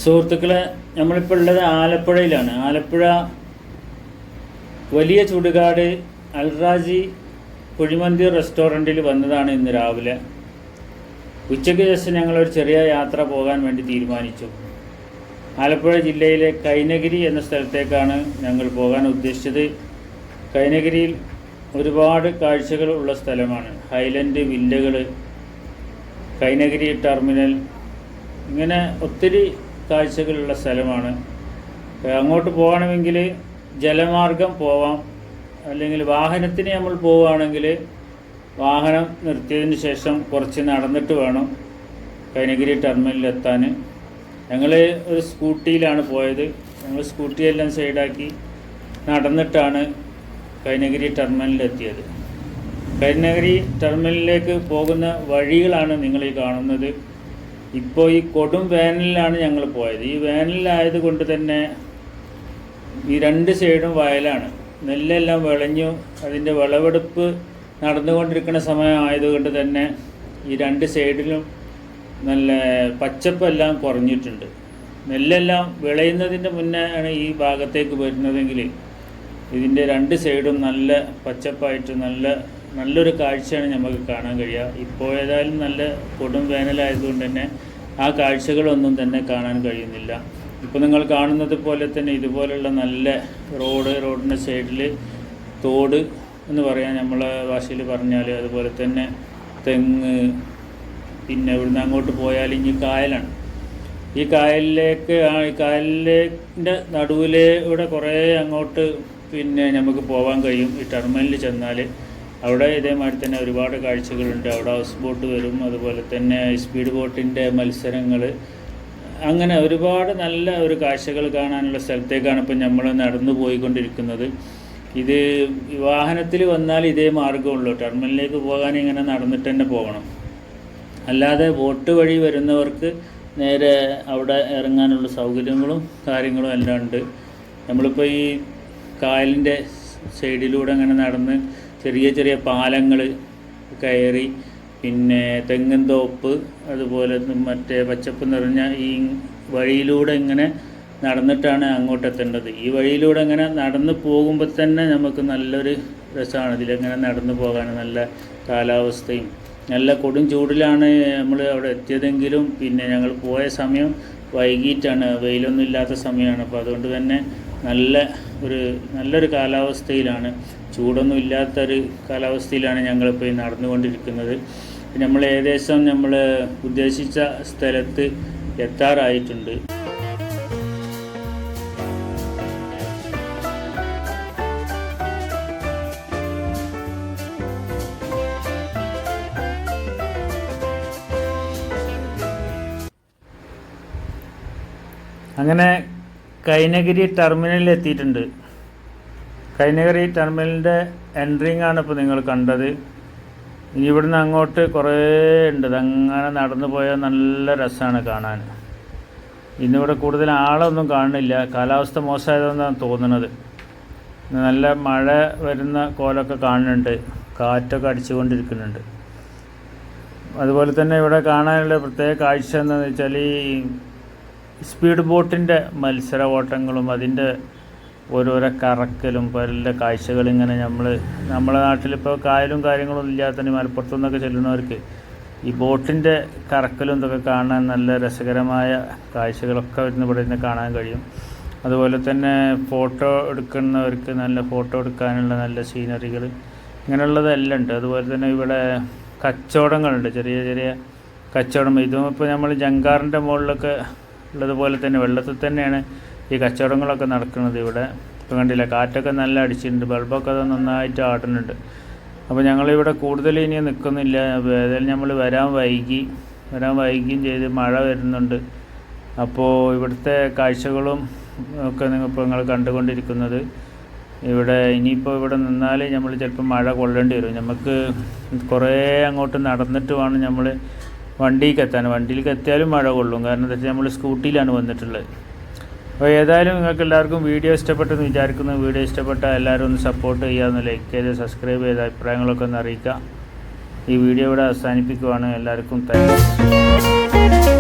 സുഹൃത്തുക്കളെ, നമ്മളിപ്പോൾ ഉള്ളത് ആലപ്പുഴയിലാണ്. ആലപ്പുഴ വലിയ ചുടുകാട് അൽറാജി കുഴിമന്തി റെസ്റ്റോറൻറ്റിൽ വന്നതാണ് ഇന്ന് രാവിലെ. ഉച്ചയ്ക്ക് ശേഷം ഞങ്ങളൊരു ചെറിയ യാത്ര പോകാൻ വേണ്ടി തീരുമാനിച്ചു. ആലപ്പുഴ ജില്ലയിലെ കൈനഗിരി എന്ന സ്ഥലത്തേക്കാണ് ഞങ്ങൾ പോകാൻ ഉദ്ദേശിച്ചത്. കൈനഗിരിയിൽ ഒരുപാട് കാഴ്ചകൾ ഉള്ള സ്ഥലമാണ്. ഹൈലൻഡ് വില്ലകൾ, കൈനഗിരി ടെർമിനൽ, ഇങ്ങനെ ഒത്തിരി കാഴ്ചകളുള്ള സ്ഥലമാണ്. അങ്ങോട്ട് പോകണമെങ്കിൽ ജലമാർഗം പോവാം, അല്ലെങ്കിൽ വാഹനത്തിന് നമ്മൾ പോവുകയാണെങ്കിൽ വാഹനം നിർത്തിയതിന് ശേഷം കുറച്ച് നടന്നിട്ട് വേണം കൈനഗിരി ടെർമിനലിലെത്താൻ. ഞങ്ങൾ ഒരു സ്കൂട്ടിയിലാണ് പോയത്. ഞങ്ങൾ സ്കൂട്ടിയെല്ലാം സൈഡാക്കി നടന്നിട്ടാണ് കൈനഗിരി ടെർമിനലിലെത്തിയത്. കൈനഗിരി ടെർമിനലിലേക്ക് പോകുന്ന വഴികളാണ് നിങ്ങൾ ഈ കാണുന്നത്. ഇപ്പോൾ ഈ കൊടും വേനലിലാണ് ഞങ്ങൾ പോയത്. ഈ വേനലിലായത് കൊണ്ട് തന്നെ ഈ രണ്ട് സൈഡും വയലാണ്. നെല്ലെല്ലാം വിളഞ്ഞു, അതിൻ്റെ വിളവെടുപ്പ് നടന്നുകൊണ്ടിരിക്കുന്ന സമയം ആയതുകൊണ്ട് തന്നെ ഈ രണ്ട് സൈഡിലും നല്ല പച്ചപ്പെല്ലാം കുറഞ്ഞിട്ടുണ്ട്. നെല്ലെല്ലാം വിളയുന്നതിൻ്റെ മുന്നേ ആണ് ഈ ഭാഗത്തേക്ക് വരുന്നതെങ്കിൽ ഇതിൻ്റെ രണ്ട് സൈഡും നല്ല പച്ചപ്പായിട്ട് നല്ലൊരു കാഴ്ചയാണ് നമുക്ക് കാണാൻ കഴിയുക. ഇപ്പോൾ ഏതായാലും നല്ല കൊടും വേനലായതുകൊണ്ട് തന്നെ ആ കാഴ്ചകളൊന്നും തന്നെ കാണാൻ കഴിയുന്നില്ല. ഇപ്പോൾ നിങ്ങൾ കാണുന്നത് പോലെ തന്നെ ഇതുപോലുള്ള നല്ല റോഡിൻ്റെ സൈഡിൽ തോട് എന്ന് പറയാൻ നമ്മളെ ഭാഷയിൽ പറഞ്ഞാൽ, അതുപോലെ തന്നെ തെങ്ങ്, പിന്നെ ഇവിടുന്ന് അങ്ങോട്ട് പോയാൽ ഇനി കായലാണ്. ഈ കായലിൻ്റെ നടുവിലൂടെ കുറേ അങ്ങോട്ട് പിന്നെ നമുക്ക് പോകാൻ കഴിയും. ഈ ടെർമിനലിൽ ചെന്നാൽ അവിടെ ഇതേമാതിരി തന്നെ ഒരുപാട് കാഴ്ചകളുണ്ട്. അവിടെ ഹൗസ് ബോട്ട് വരും, അതുപോലെ തന്നെ സ്പീഡ് ബോട്ടിൻ്റെ മത്സരങ്ങൾ, അങ്ങനെ ഒരുപാട് നല്ല ഒരു കാഴ്ചകൾ കാണാനുള്ള സ്ഥലത്തേക്കാണ് ഇപ്പം നമ്മൾ നടന്നു പോയിക്കൊണ്ടിരിക്കുന്നത്. ഇത് വാഹനത്തിൽ വന്നാൽ ഇതേ മാർഗ്ഗമുള്ളൂ. ടെർമിനലിലേക്ക് പോകാൻ ഇങ്ങനെ നടന്നിട്ട് തന്നെ പോകണം. അല്ലാതെ ബോട്ട് വഴി വരുന്നവർക്ക് നേരെ അവിടെ ഇറങ്ങാനുള്ള സൗകര്യങ്ങളും കാര്യങ്ങളും എല്ലാം ഉണ്ട്. നമ്മളിപ്പോൾ ഈ കായലിൻ്റെ സൈഡിലൂടെ അങ്ങനെ നടന്ന് ചെറിയ ചെറിയ പാലങ്ങൾ കയറി, പിന്നെ തെങ്ങിൻ തോപ്പ്, അതുപോലെ മറ്റേ പച്ചപ്പ് നിറഞ്ഞ ഈ വഴിയിലൂടെ ഇങ്ങനെ നടന്നിട്ടാണ് അങ്ങോട്ട് എത്തേണ്ടത്. ഈ വഴിയിലൂടെ ഇങ്ങനെ നടന്ന് പോകുമ്പോൾ തന്നെ നമുക്ക് നല്ലൊരു രസമാണ്. ഇതിലെങ്ങനെ നടന്നു പോകാൻ നല്ല കാലാവസ്ഥയും. നല്ല കൊടും ചൂടിലാണ് നമ്മൾ അവിടെ എത്തിയതെങ്കിലും പിന്നെ ഞങ്ങൾ പോയ സമയം വൈകിട്ടാണ്, വെയിലൊന്നും ഇല്ലാത്ത സമയമാണ്. അപ്പോൾ അതുകൊണ്ട് തന്നെ നല്ലൊരു കാലാവസ്ഥയിലാണ്, ചൂടൊന്നും ഇല്ലാത്തൊരു കാലാവസ്ഥയിലാണ് ഞങ്ങളിപ്പോൾ ഈ നടന്നുകൊണ്ടിരിക്കുന്നത്. നമ്മൾ ഏകദേശം നമ്മൾ ഉദ്ദേശിച്ച സ്ഥലത്ത് എത്താറായിട്ടുണ്ട്. അങ്ങനെ കൈനഗിരി ടെർമിനലിൽ എത്തിയിട്ടുണ്ട്. കൈനഗിരി ടെർമിനലിൻ്റെ എൻട്രിങ് ആണ് ഇപ്പോൾ നിങ്ങൾ കണ്ടത്. ഇനി ഇവിടുന്ന് അങ്ങോട്ട് കുറേ ഉണ്ട്. അതങ്ങനെ നടന്നു പോയാൽ നല്ല രസമാണ് കാണാൻ. ഇന്നിവിടെ കൂടുതൽ ആളൊന്നും കാണുന്നില്ല. കാലാവസ്ഥ മോശമായതെന്നാണ് തോന്നുന്നത്. നല്ല മഴ വരുന്ന കോലമൊക്കെ കാണുന്നുണ്ട്, കാറ്റൊക്കെ അടിച്ചുകൊണ്ടിരിക്കുന്നുണ്ട്. അതുപോലെ തന്നെ ഇവിടെ കാണാനുള്ള പ്രത്യേക കാഴ്ച എന്താണെന്ന് വെച്ചാൽ ഈ സ്പീഡ് ബോട്ടിൻ്റെ മത്സര ഓട്ടങ്ങളും അതിൻ്റെ ഓരോരോ കറക്കലും പല കാഴ്ചകളിങ്ങനെ നമ്മളെ നാട്ടിലിപ്പോൾ കായലും കാര്യങ്ങളൊന്നും ഇല്ലാത്ത മലപ്പുറത്തു നിന്നൊക്കെ ചെല്ലുന്നവർക്ക് ഈ ബോട്ടിൻ്റെ കറക്കലും ഇതൊക്കെ കാണാൻ നല്ല രസകരമായ കാഴ്ചകളൊക്കെ ഇവിടെ നിന്ന് കാണാൻ കഴിയും. അതുപോലെ തന്നെ ഫോട്ടോ എടുക്കുന്നവർക്ക് നല്ല ഫോട്ടോ എടുക്കാനുള്ള നല്ല സീനറികൾ ഇങ്ങനെയുള്ളതെല്ലാം ഉണ്ട്. അതുപോലെ തന്നെ ഇവിടെ കച്ചവടങ്ങളുണ്ട്, ചെറിയ ചെറിയ കച്ചവടം. ഇതും ഇപ്പോൾ നമ്മൾ ജങ്കാറിൻ്റെ മുകളിലൊക്കെ ഉള്ളതുപോലെ തന്നെ വെള്ളത്തിൽ തന്നെയാണ് ഈ കച്ചവടങ്ങളൊക്കെ നടക്കുന്നത്. ഇവിടെ ഇപ്പോൾ കണ്ടില്ല, കാറ്റൊക്കെ നല്ല അടിച്ചിട്ടുണ്ട്, ബൾബൊക്കെ അത് നന്നായിട്ട് ആടുന്നുണ്ട്. അപ്പോൾ ഞങ്ങളിവിടെ കൂടുതൽ ഇനി നിൽക്കുന്നില്ല. ഏതായാലും നമ്മൾ വരാൻ വൈകിയും ചെയ്ത് മഴ വരുന്നുണ്ട്. അപ്പോൾ ഇവിടുത്തെ കാഴ്ചകളും ഒക്കെ നിങ്ങൾ കണ്ടുകൊണ്ടിരിക്കുന്നത്. ഇവിടെ ഇനിയിപ്പോൾ ഇവിടെ നിന്നാൽ നമ്മൾ ചിലപ്പോൾ മഴ കൊള്ളേണ്ടി വരും. നമുക്ക് കുറേ അങ്ങോട്ട് നടന്നിട്ട് വേണം നമ്മൾ വണ്ടിയിലേക്ക് എത്തിയാലും മഴ കൊള്ളും. കാരണം എന്താ വെച്ചാൽ നമ്മൾ സ്കൂട്ടിയിലാണ് വന്നിട്ടുള്ളത്. അപ്പോൾ ഏതായാലും നിങ്ങൾക്ക് എല്ലാവർക്കും വീഡിയോ ഇഷ്ടപ്പെട്ടെന്ന് വിചാരിക്കുന്നു. വീഡിയോ ഇഷ്ടപ്പെട്ടാൽ എല്ലാവരും ഒന്ന് സപ്പോർട്ട് ചെയ്യുക, ഒന്ന് ലൈക്ക് ചെയ്ത് സബ്സ്ക്രൈബ് ചെയ്ത് അഭിപ്രായങ്ങളൊക്കെ ഒന്ന് അറിയിക്കുക. ഈ വീഡിയോ ഇവിടെ അവസാനിപ്പിക്കുവാണ്. എല്ലാവർക്കും താങ്ക്സ്.